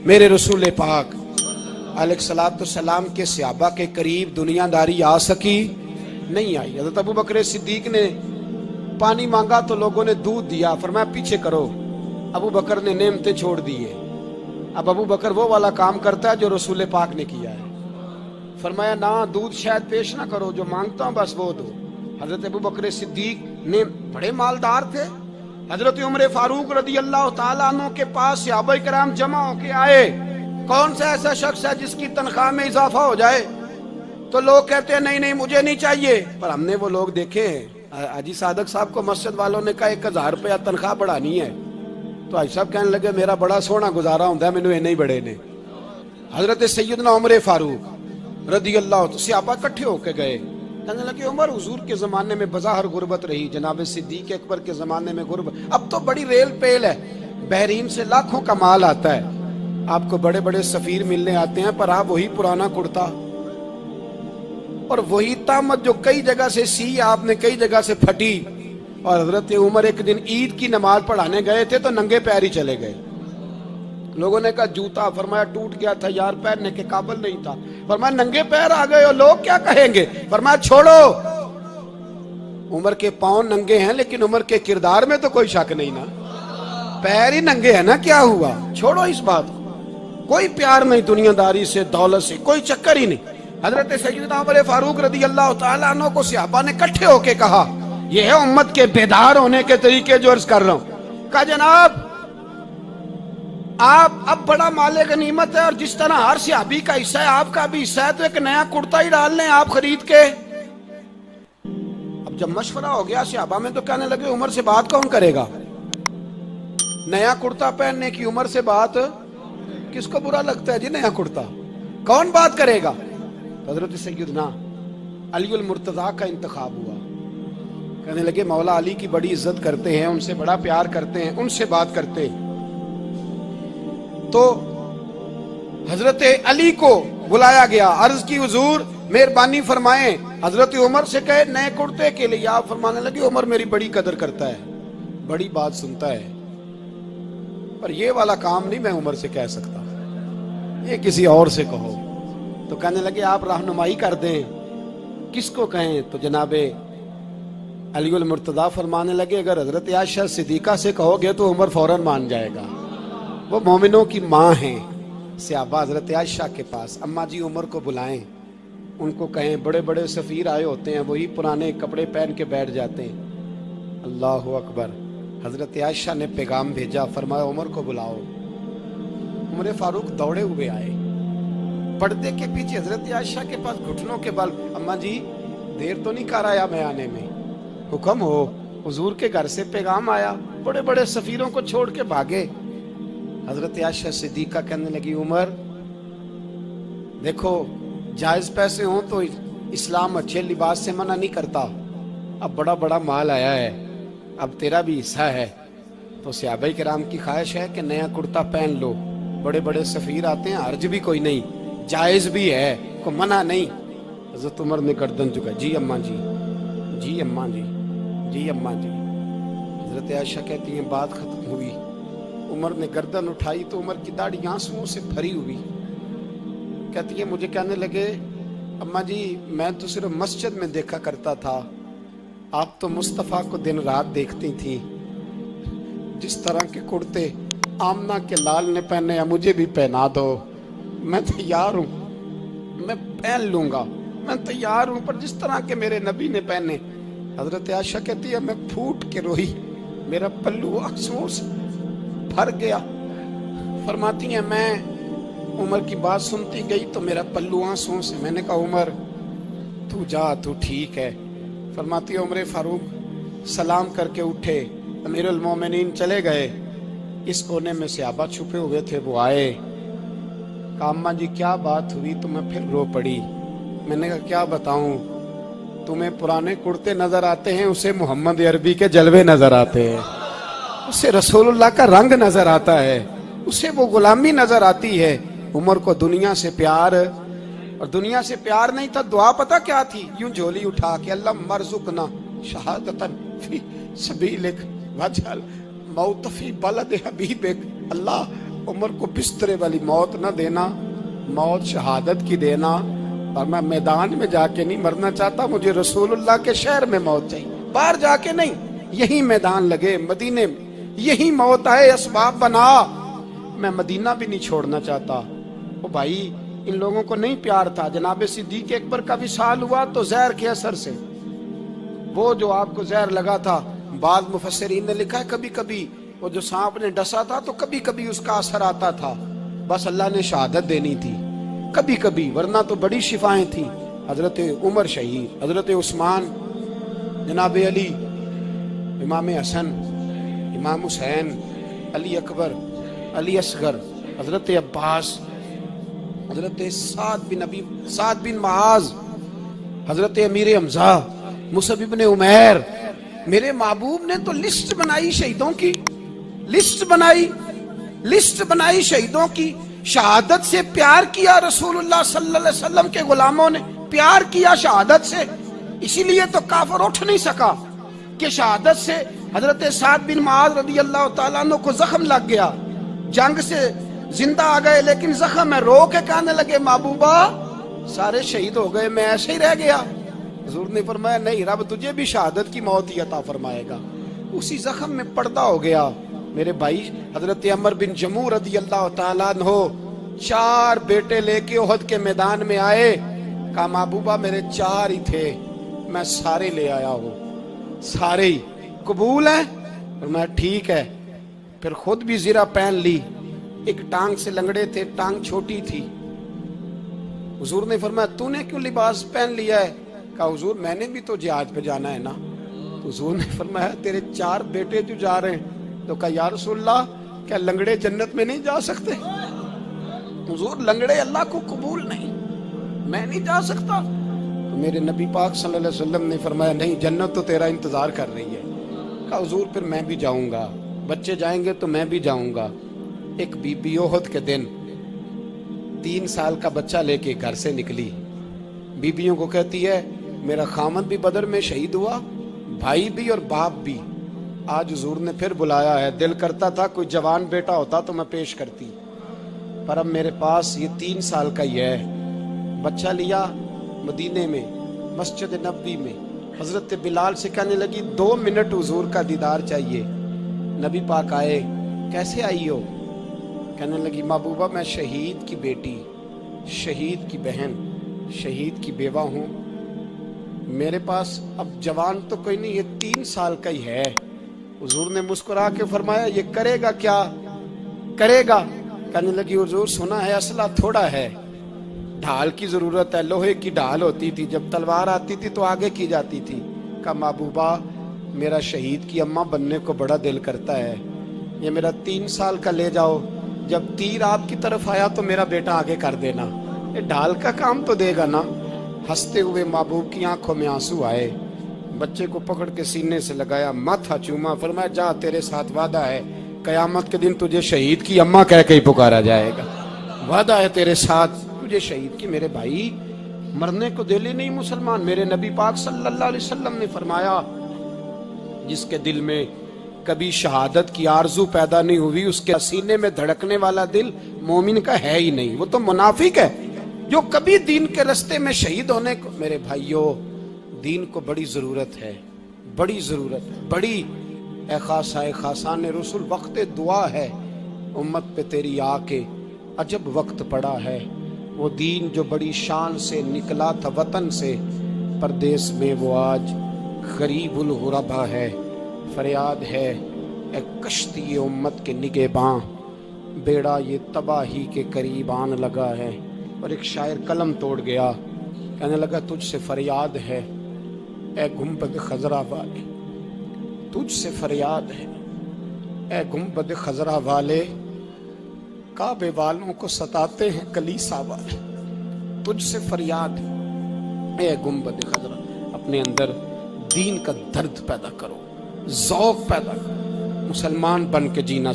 میرے رسول پاک अलैहिस्सलाम के सहाबा के करीब दुनियादारी आ सकी नहीं आई। हज़रत अबू बकर सिद्दीक ने पानी मांगा तो लोगों ने दूध दिया, फरमाया पीछे करो। अबू बकर ने नेमतें छोड़ दी है। अब अबू बकर वो वाला काम करता है जो रसूल पाक ने किया है। फरमाया ना, दूध शायद पेश ना करो, जो मांगता हूं बस वो दो। हजरत अबू बकर सिद्दीक ने बड़े मालदार थे। हजरत उमर फारूक रदी अल्लाह तआला अन्हु के पास सहाबा किराम जमा होके आए, कौन सा ऐसा शख्स है जिसकी तनख्वाह में इजाफा हो जाए? तो लोग कहते हैं नहीं नहीं मुझे नहीं चाहिए। पर हमने वो लोग देखे हैं, हाजी सादक साहब को मस्जिद वालों ने कहा 1000 रुपया तनख्वाह बढ़ानी है, तो हाजी साहब कहने लगे मेरा बड़ा सोहना गुजारा होता है, मैंने नहीं बड़े ने। हजरत सैयदना उमर फारूक रदी अल्लाह तो सहाबा इकट्ठे होके गए, कहने लगे उमर हुजूर के जमाने में बज़ाहिर गुर्बत रही, जनाब सिद्दीक अकबर के जमाने में गुर्बत, अब तो बड़ी रेल पेल है, बहरीन से लाखों का माल आता है, आपको बड़े बड़े सफीर मिलने आते हैं, पर आप वही पुराना कुर्ता और वही तामत जो कई जगह से सी आपने कई जगह से फटी। और हजरत उमर एक दिन ईद की नमाज पढ़ाने गए थे तो नंगे पैर ही चले गए। लोगों ने कहा जूता, फरमाया टूट गया था यार, पहनने के काबिल नहीं था। फरमाया नंगे पैर आ गए हो, लोग क्या कहेंगे? फरमाया छोड़ो, उमर के पांव नंगे हैं लेकिन उमर के किरदार में तो कोई शक नहीं ना, पैर ही नंगे है ना, क्या हुआ? छोड़ो इस बात को, कोई प्यार नहीं दुनियादारी से, दौलत से, कोई चक्कर ही नहीं। हजरत सैयदना उमर फारूक रदी अल्लाह तआला अन्हु को सहाबा ने इकट्ठे होके कहा, यह है उम्मत के बेदार होने के तरीके जो अर्ज कर रहा हूं। कहा जनाब आप अब बड़ा माले गनीमत है और जिस तरह हर सहाबी का हिस्सा है आपका भी हिस्सा है, तो एक नया कुर्ता ही डाल लें आप खरीद के। अब जब मशवरा हो गया सहाबा में तो कहने लगे उमर से बात कौन करेगा? नया कुर्ता पहनने की उमर से बात किसको बुरा लगता है जी? नया कुर्ता कौन बात करेगा? हजरत सैयदना अली अल मुर्तजा का इंतखाब हुआ। कहने लगे मौला अली की बड़ी इज्जत करते हैं, उनसे बड़ा प्यार करते हैं, उनसे बात करते हैं। तो हजरत अली को बुलाया गया, अर्ज की हुजूर मेहरबानी फरमाएं। हजरत उमर से कहे नए कुर्ते के लिए, आप फरमाने लगे उमर मेरी बड़ी कदर करता है, बड़ी बात सुनता है, पर ये वाला काम नहीं मैं उमर से कह सकता, ये किसी और से कहो। तो कहने लगे आप रहनुमाई कर दें, किसको कहें? तो जनाबे अली अल मुर्तजा फरमाने लगे अगर हजरत आयशा सिद्दीका से कहोगे तो उमर फौरन मान जाएगा, वो मोमिनों की माँ हैं। सहाबा हजरत आयशा के पास, अम्मा जी उमर को बुलाएं, उनको कहें बड़े बड़े सफीर आए होते हैं, वही पुराने कपड़े पहन के बैठ जाते हैं। अल्लाह अकबर। हजरत आयशा ने पैगाम भेजा, फरमाया उमर को बुलाओ। उमर फारूक दौड़े हुए आए, पर्दे के पीछे हजरत आयशा के पास घुटनों के बल, अम्मा जी देर तो नहीं कर आया मैं आने में? हुक्म हो, हुजूर के घर से पैगाम आया, बड़े बड़े सफीरों को छोड़ के भागे। हजरत आयशा सिद्दीका कहने लगी उमर देखो जायज पैसे हों तो इस्लाम अच्छे लिबास से मना नहीं करता, अब बड़ा बड़ा माल आया है, अब तेरा भी हिस्सा है, तो सहाबाए किराम की ख्वाहिश है कि नया कुर्ता पहन लो, बड़े बड़े सफीर आते हैं, हर्ज भी कोई नहीं, जायज भी है, को मना नहीं। हजरत उमर ने गर्दन झुकाई, जी अम्मा जी, जी अम्मा जी, जी अम्मा जी। हजरत आयशा कहती हैं बात खत्म हुई, उमर ने गर्दन उठाई तो उमर की दाढ़ी आंसुओं से भरी हुई। कहती है मुझे कहने लगे अम्मा जी मैं तो सिर्फ मस्जिद में देखा करता था, आप तो मुस्तफ़ा को दिन रात देखती थी, जिस तरह के कुर्ते आमना के लाल ने पहने हैं मुझे भी पहना दो, मैं तैयार हूँ, मैं पहन लूंगा, मैं तैयार हूँ, पर जिस तरह के मेरे नबी ने पहने। हजरत आयशा कहती है मैं फूट के रोई, मेरा पल्लू आंसुओं से भर गया। फरमाती है मैं उमर की बात सुनती गई तो मेरा पल्लू आंसुओं से, मैंने कहा उमर तू जा, तू ठीक है। फरमाती है उमर फारूक सलाम करके उठे, अमीरुल मोमिनीन चले गए, इस कोने में सहाबा छुपे हुए थे, वो आए, कहा अम्मा जी क्या बात हुई? तो मैं फिर रो पड़ी। मैंने कहा क्या बताऊं, तुम्हें पुराने कुर्ते नजर आते हैं, उसे मोहम्मद अरबी के जलवे नजर आते हैं, उसे रसूलुल्लाह का रंग नजर आता है, उसे वो गुलामी नजर आती है। उमर को दुनिया से प्यार, और दुनिया से प्यार नहीं था, दुआ पता क्या थी? यूं झोली उठा के अल्लाह मरजुकना शहादतन फी सबीलिक वजल मौत फी बलद हबीबिक, अल्लाह عمر کو بسترے والی موت نہ دینا، موت شہادت کی دینا، اور میں میدان میں جا کے نہیں مرنا چاہتا، مجھے رسول اللہ کے شہر میں موت چاہیے، باہر جا کے نہیں، یہی میدان لگے مدینے میں، یہی موت آئے، اسباب بنا، میں مدینہ بھی نہیں چھوڑنا چاہتا۔ او بھائی ان لوگوں کو نہیں پیار تھا، جناب صدیق اکبر کا وصال ہوا تو زہر کے اثر سے، وہ جو آپ کو زہر لگا تھا، بعض مفسرین نے لکھا ہے کبھی کبھی وہ جو سانپ نے ڈسا تھا تو کبھی کبھی اس کا اثر آتا تھا، بس اللہ نے شہادت دینی تھی کبھی کبھی، ورنہ تو بڑی شفائیں تھیں۔ حضرت عمر شہید، حضرت عثمان، جناب علی، امام حسن، امام حسین، علی اکبر، علی اصغر، حضرت عباس، حضرت سعد بن معاذ، حضرت امیر حمزہ، مصعب بن عمیر، میرے محبوب نے تو لسٹ بنائی شہیدوں کی، لسٹ بنائی شہیدوں کی، شہادت سے پیار کیا رسول اللہ صلی اللہ علیہ وسلم کے غلاموں نے، پیار کیا شہادت سے، اسی لیے تو کافر اٹھ نہیں سکا کہ شہادت سے حضرت سعد بن معاذ رضی اللہ تعالیٰ عنہ کو زخم لگ گیا، جنگ سے زندہ آ گئے لیکن زخم ہے، رو کے کہنے لگے محبوبہ سارے شہید ہو گئے، میں ایسے ہی رہ گیا۔ حضور نے فرمایا نہیں، رب تجھے بھی شہادت کی موت ہی عطا فرمائے گا، اسی زخم میں پردہ ہو گیا۔ میرے بھائی حضرت عمر بن جموح رضی اللہ تعالیٰ عنہ 4 بیٹے لے کے احد کے میدان میں آئے، کہا محبوبہ میرے 4 ہی تھے، میں سارے لے آیا ہوں، سارے ہی قبول ہیں؟ فرمایا ٹھیک ہے، پھر خود بھی زرہ پہن لی، ایک ٹانگ سے لنگڑے تھے، ٹانگ چھوٹی تھی، حضور نے فرمایا تو نے کیوں لباس پہن لیا ہے؟ کہا حضور میں نے بھی تو جہاد پہ جانا ہے نا۔ تو حضور نے فرمایا تیرے 4 بیٹے جو جا رہے ہیں، تو کہا یا رسول اللہ کیا لنگڑے جنت میں نہیں جا سکتے؟ حضور لنگڑے اللہ کو قبول نہیں، میں نہیں جا سکتا۔ تو میرے نبی پاک صلی اللہ علیہ وسلم نے فرمایا نہیں، جنت تو تیرا انتظار کر رہی ہے۔ کہا حضور پھر میں بھی جاؤں گا، بچے جائیں گے تو میں بھی جاؤں گا۔ ایک بی بی احد کے دن 3 سال کا بچہ لے کے گھر سے نکلی، بیویوں کو کہتی ہے میرا خامد بھی بدر میں شہید ہوا، بھائی بھی اور باپ بھی، آج حضور نے پھر بلایا ہے، دل کرتا تھا کوئی جوان بیٹا ہوتا تو میں پیش کرتی، پر اب میرے پاس یہ 3 سال کا ہی ہے۔ بچہ لیا مدینے میں مسجد نبوی میں، حضرت بلال سے کہنے لگی 2 منٹ حضور کا دیدار چاہیے۔ نبی پاک آئے، کیسے آئی ہو؟ کہنے لگی محبوبہ میں شہید کی بیٹی، شہید کی بہن، شہید کی بیوہ ہوں، میرے پاس اب جوان تو کوئی نہیں، یہ 3 سال کا ہی ہے۔ حضور نے مسکرا کے فرمایا یہ کرے گا کیا کرے گا؟ کہنے لگی حضور سنا ہے اسلحہ تھوڑا ہے، ڈھال کی ضرورت ہے، لوہے کی ڈھال ہوتی تھی، جب تلوار آتی تھی تو آگے کی جاتی تھی۔ کہا محبوبہ میرا شہید کی اماں بننے کو بڑا دل کرتا ہے، یہ میرا 3 سال کا لے جاؤ، جب تیر آپ کی طرف آیا تو میرا بیٹا آگے کر دینا، یہ ڈھال کا کام تو دے گا نا۔ ہنستے ہوئے محبوب کی آنکھوں میں آنسو آئے، بچے کو پکڑ کے سینے سے لگایا، ماتھا چوما، فرمایا جا تیرے ساتھ وعدہ ہے، قیامت کے دن تجھے شہید کی اماں کہہ کے ہی پکارا جائے گا، وعدہ ہے تیرے ساتھ تجھے شہید کی۔ میرے بھائی مرنے کو دل ہی نہیں مسلمان، میرے نبی پاک صلی اللہ علیہ وسلم نے فرمایا جس کے دل میں کبھی شہادت کی آرزو پیدا نہیں ہوئی، اس کے سینے میں دھڑکنے والا دل مومن کا ہے ہی نہیں، وہ تو منافق ہے جو کبھی دین کے رستے میں شہید ہونے کو۔ میرے بھائیوں دین کو بڑی ضرورت ہے، بڑی ضرورت ہے، بڑی۔ اے خاصان رسول وقت دعا ہے، امت پہ تیری آ کے عجب وقت پڑا ہے، وہ دین جو بڑی شان سے نکلا تھا وطن سے، پردیس میں وہ آج غریب الغربا ہے۔ فریاد ہے اے کشتی امت کے نگہباں، بیڑا یہ تباہی کے قریب آن لگا ہے۔ اور ایک شاعر قلم توڑ گیا، کہنے لگا تجھ سے فریاد ہے اے گنبد خضرا والے، تجھ سے فریاد ہے اے گنبد خضرا والے، کعبے والوں کو ستاتے ہیں کلیسا والے، تجھ سے فریاد ہے اے گنبد خضرا۔ اپنے اندر دین کا درد پیدا کرو، ذوق پیدا کرو، مسلمان بن کے جینا